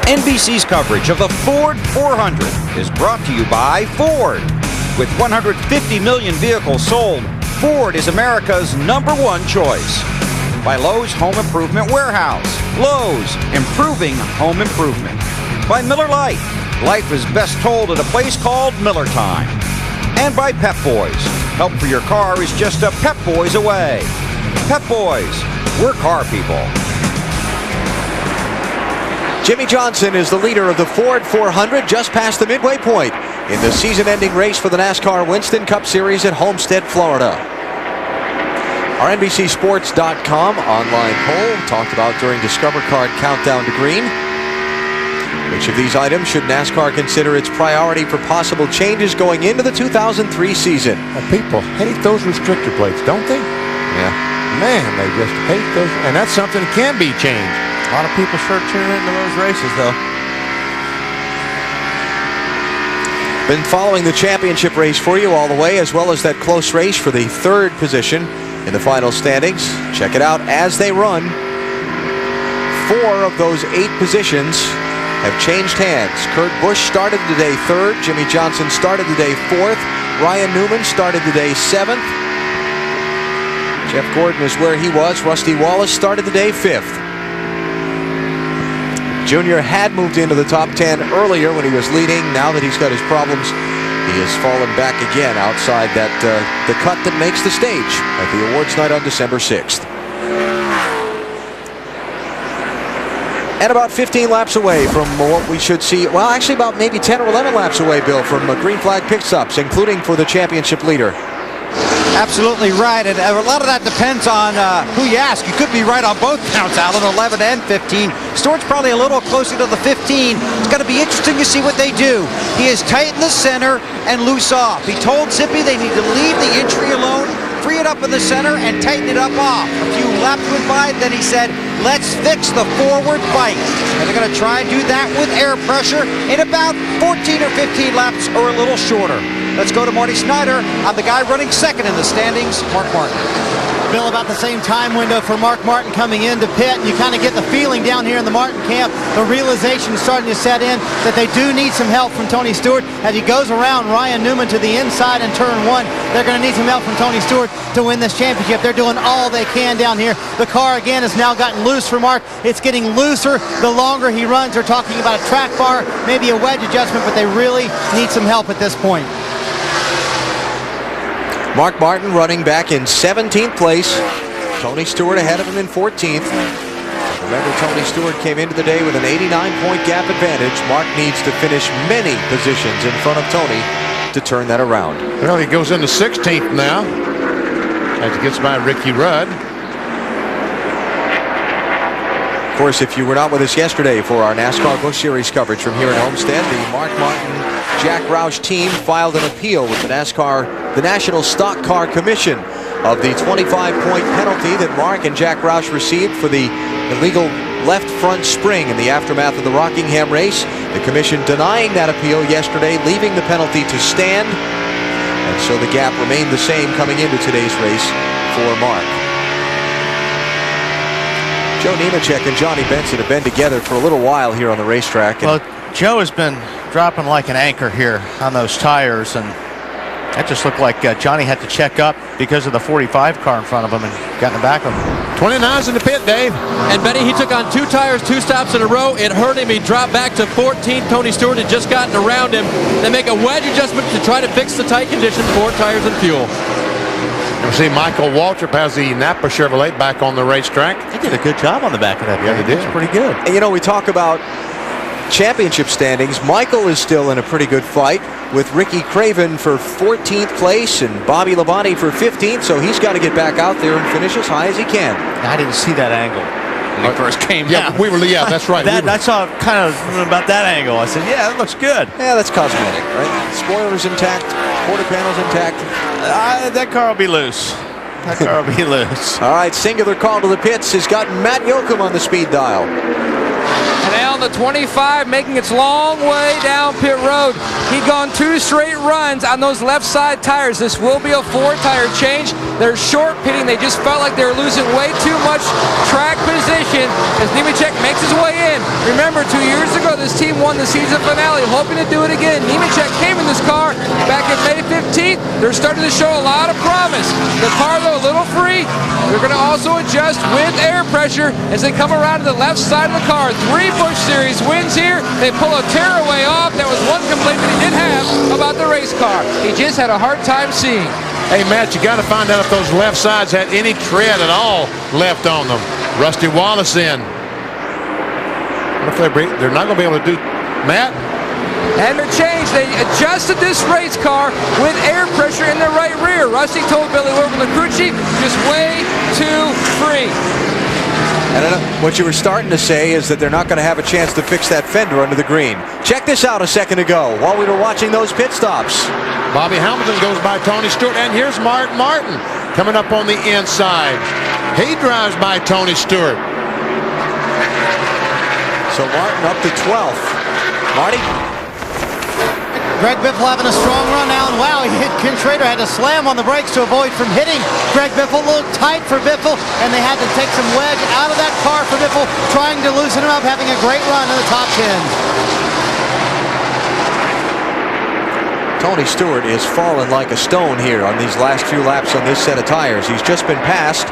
NBC's coverage of the Ford 400 is brought to you by Ford. With 150 million vehicles sold, Ford is America's #1 choice. By Lowe's Home Improvement Warehouse. Lowe's, improving home improvement. By Miller Lite. Life is best told at a place called Miller Time. And by Pep Boys. Help for your car is just a Pep Boys away. Pep Boys, we're car people. Jimmy Johnson is the leader of the Ford 400 just past the midway point in the season-ending race for the NASCAR Winston Cup Series at Homestead, Florida. Our NBCSports.com online poll talked about during Discover Card Countdown to Green. Which of these items should NASCAR consider its priority for possible changes going into the 2003 season? People hate those restrictor plates, don't they? Yeah. Man, they just hate those. And that's something that can be changed. A lot of people sure tune into those races, though. Been following the championship race for you all the way, as well as that close race for the third position in the final standings. Check it out as they run. 4 of those 8 positions have changed hands. Kurt Busch started today 3rd. Jimmy Johnson started today 4th. Ryan Newman started today 7th. Jeff Gordon is where he was. Rusty Wallace started today 5th. Junior had moved into the top 10 earlier when he was leading. Now that he's got his problems, he has fallen back again outside that the cut that makes the stage at the awards night on December 6th. And about 15 laps away from what we should see, well, actually about maybe 10 or 11 laps away, Bill, from green flag pit-stops, including for the championship leader. Absolutely right, and a lot of that depends on who you ask. You could be right on both counts, Alan, 11 and 15. Stewart's probably a little closer to the 15. It's going to be interesting to see what they do. He is tight in the center and loose off. He told Zippy they need to leave the entry alone, free it up in the center, and tighten it up off. A few laps went by, then he said, let's fix the forward bike. And they're going to try and do that with air pressure in about 14 or 15 laps or a little shorter. Let's go to Marty Snyder on the guy running second in the standings, Mark Martin. Bill, about the same time window for Mark Martin coming into pit. You kind of get the feeling down here in the Martin camp, the realization is starting to set in that they do need some help from Tony Stewart. As he goes around Ryan Newman to the inside in turn 1, they're going to need some help from Tony Stewart to win this championship. They're doing all they can down here. The car again has now gotten loose for Mark. It's getting looser the longer he runs. They're talking about a track bar, maybe a wedge adjustment, but they really need some help at this point. Mark Martin running back in 17th place. Tony Stewart ahead of him in 14th. Remember, Tony Stewart came into the day with an 89-point gap advantage. Mark needs to finish many positions in front of Tony to turn that around. Well, he goes into 16th now as he gets by Ricky Rudd. Of course, if you were not with us yesterday for our NASCAR Busch Series coverage from here at Homestead, the Mark Martin Jack Roush team filed an appeal with the National Stock Car Commission of the 25-point penalty that Mark and Jack Roush received for the illegal left front spring in the aftermath of the Rockingham race. The commission denying that appeal yesterday, leaving the penalty to stand. And so the gap remained the same coming into today's race for Mark. Joe Nemechek and Johnny Benson have been together for a little while here on the racetrack. Well, Joe has been dropping like an anchor here on those tires, and that just looked like Johnny had to check up because of the 45 car in front of him and got in the back of him. 29's in the pit, Dave. And Benny, he took on 2 tires, 2 stops in a row. It hurt him. He dropped back to 14th. Tony Stewart had just gotten around him. They make a wedge adjustment to try to fix the tight conditions for tires and fuel. You see Michael Waltrip has the Napa Chevrolet back on the racetrack. He did a good job on the back of that. Yeah, he did. It's pretty good. And you know, we talk about championship standings. Michael is still in a pretty good fight with Ricky Craven for 14th place and Bobby Labonte for 15th, so he's got to get back out there and finish as high as he can. I didn't see that angle when he first came Yeah, down. that's right. I saw kind of about that angle. I said, yeah, that looks good. Yeah, that's cosmetic, right? Spoilers intact, quarter panels intact. That car will be loose. That car will be loose. All right, singular call to the pits has got Matt Yoakum on the speed dial. And now the 25 making its long way down pit road. He'd gone 2 straight runs on those left side tires. This will be a 4-tire change. They're short pitting. They just felt like they were losing way too much track position as Nemechek makes makes his way in. Remember, 2 years ago, this team won the season finale, hoping to do it again. Nemechek came in this car back in May 15th. They're starting to show a lot of promise. The car, though, a little free. They're going to also adjust with air pressure as they come around to the left side of the car. 3 Busch Series wins here. They pull a tearaway off. That was one complaint that he did have about the race car. He just had a hard time seeing. Hey, Matt, you got to find out if those left sides had any tread at all left on them. Rusty Wallace in. What if they're not going to be able to do, Matt? And they're changed. They adjusted this race car with air pressure in the right rear. Rusty told Billy Wilbur, the crew chief, just way too free. And what you were starting to say is that they're not going to have a chance to fix that fender under the green. Check this out a second ago while we were watching those pit stops. Bobby Hamilton goes by Tony Stewart, and here's Mark Martin coming up on the inside. He drives by Tony Stewart. So Martin up to 12th. Marty? Greg Biffle having a strong run now, and wow, Ken Schrader had to slam on the brakes to avoid from hitting Greg Biffle. A little tight for Biffle, and they had to take some wedge out of that car for Biffle, trying to loosen him up, having a great run in the top 10. Tony Stewart is falling like a stone here on these last few laps on this set of tires. He's just been passed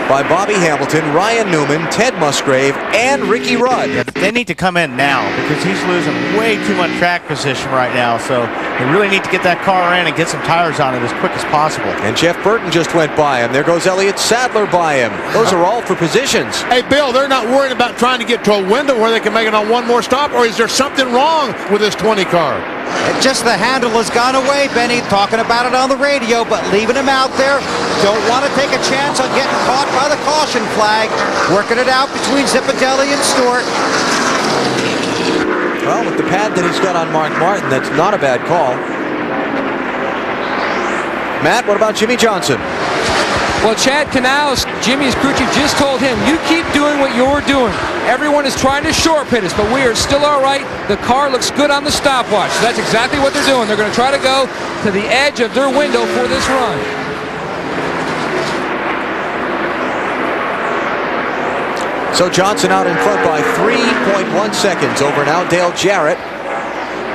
by Bobby Hamilton, Ryan Newman, Ted Musgrave, and Ricky Rudd. Yeah, they need to come in now because he's losing way too much track position right now. So they really need to get that car in and get some tires on it as quick as possible. And Jeff Burton just went by him. There goes Elliott Sadler by him. Those are all for positions. Hey, Bill, they're not worried about trying to get to a window where they can make it on one more stop, or is there something wrong with this 20 car? Just the handle has gone away, Benny, talking about it on the radio, but leaving him out there. Don't want to take a chance on getting caught by the caution flag. Working it out between Zipadelli and Stewart. Well, with the pad that he's got on Mark Martin, that's not a bad call. Matt, what about Jimmy Johnson? Well, Chad Canals, Jimmy's crew chief, just told him, you keep doing what you're doing. Everyone is trying to short pit us, but we are still all right. The car looks good on the stopwatch. So that's exactly what they're doing. They're going to try to go to the edge of their window for this run. So Johnson out in front by 3.1 seconds over now Dale Jarrett,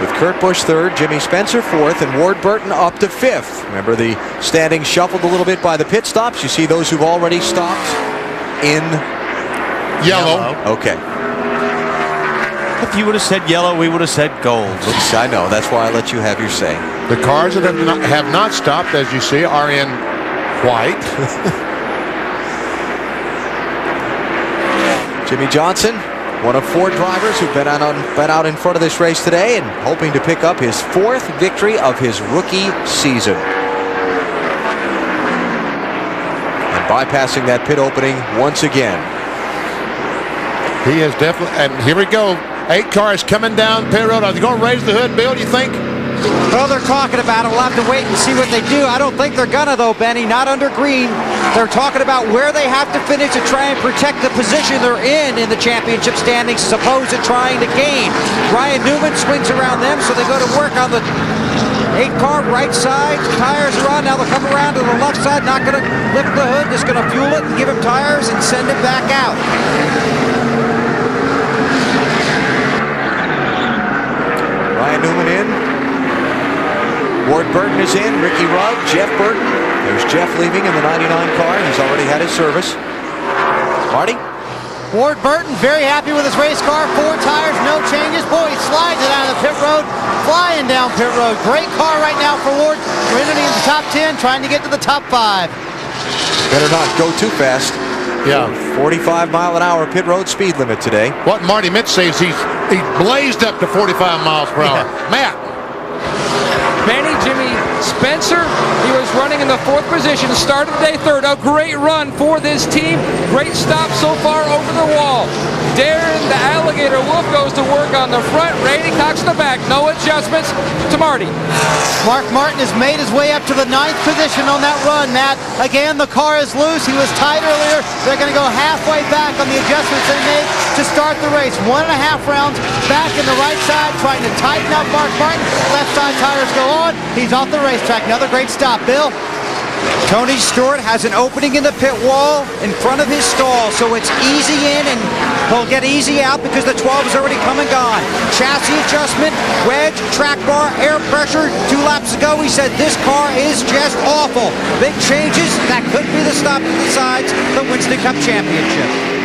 with Kurt Busch third, Jimmy Spencer fourth, and Ward Burton up to fifth. Remember, the standings shuffled a little bit by the pit stops. You see those who've already stopped in Yellow. Okay. If you would have said yellow, we would have said gold. Oops, I know. That's why I let you have your say. The cars that have not stopped, as you see, are in white. Jimmy Johnson, one of 4 drivers who've been out in front of this race today and hoping to pick up his 4th victory of his rookie season. And bypassing that pit opening once again. He is definitely, and here we go. 8 cars coming down pit road. Are they going to raise the hood, Bill, do you think? Well, they're talking about it. We'll have to wait and see what they do. I don't think they're gonna, though, Benny. Not under green. They're talking about where they have to finish to try and protect the position they're in the championship standings, as opposed to trying to gain. Ryan Newman swings around them, so they go to work on the 8-car right side. Tires are on. Now they'll come around to the left side. Not going to lift the hood. Just going to fuel it and give him tires and send it back out. Ryan Newman in. Ward Burton is in. Ricky Rudd, Jeff Burton. There's Jeff leaving in the 99 car. He's already had his service. Marty? Ward Burton very happy with his race car. 4 tires, no changes. Boy, he slides it out of the pit road, flying down pit road. Great car right now for Ward. We're in the top 10, trying to get to the top 5. Better not go too fast. Yeah. 45 mile an hour pit road speed limit today. What Marty Mitch says, he's blazed up to 45 miles per hour. Yeah. Matt. Benny, Jimmy Spencer, he was running in the 4th position, started the day 3rd. A great run for this team. Great stop so far over the wall. Darren, the Alligator Wolf, goes to work on the front. Randy Cox in the back. No adjustments to Marty. Mark Martin has made his way up to the 9th position on that run, Matt. Again, the car is loose. He was tight earlier. They're going to go halfway back on the adjustments they made to start the race. 1.5 rounds back in the right side, trying to tighten up Mark Martin. Left side tires go on. He's off the racetrack. Another great stop, Bill. Tony Stewart has an opening in the pit wall in front of his stall, so it's easy in and He'll get easy out because the 12 is already come and gone. Chassis adjustment, wedge, track bar, air pressure. 2 laps ago, he said this car is just awful. Big changes. That could be the stop that decides the Winston Cup Championship.